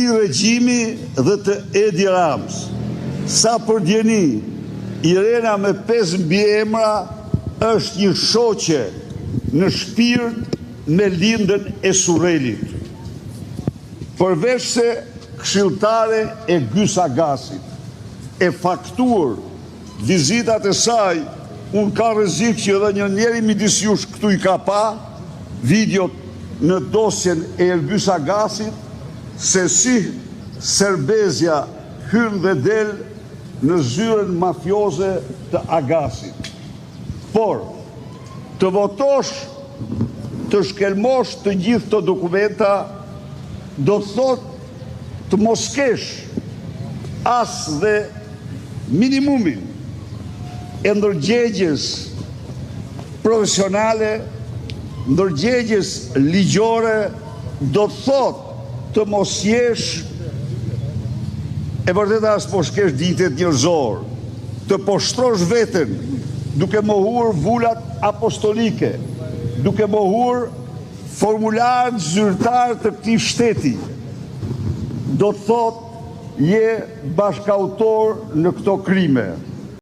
këtij regjimi dhe të Edi Ramës. Sa për djeni, Irena me 5 mbiemra është një shoqe në shpirt me lindën e Surrelit. Përveç se këshilltare e Gysagasit, e faktuar vizitat e saj, unë ka rrezik që edhe një njeri midis jush këtu i ka pa videot në dosjen e Gysagasit, se si Serbezja hyn dhe del në zyrën mafioze të Agasit. Por, të votosh, të shkelmosh të gjithë të dokumenta, do të thot të mos kesh as dhe minimumin e ndërgjegjes profesionale, ndërgjegjes ligjore, do të thot të mos jesh e vërteta as po shkesh ditet njerëzor, të poshtrosh veten duke mohuar vullat apostolike, duke mohuar formularët zyrtar të këtij shteti, do të thot je bashkautor në këto krime.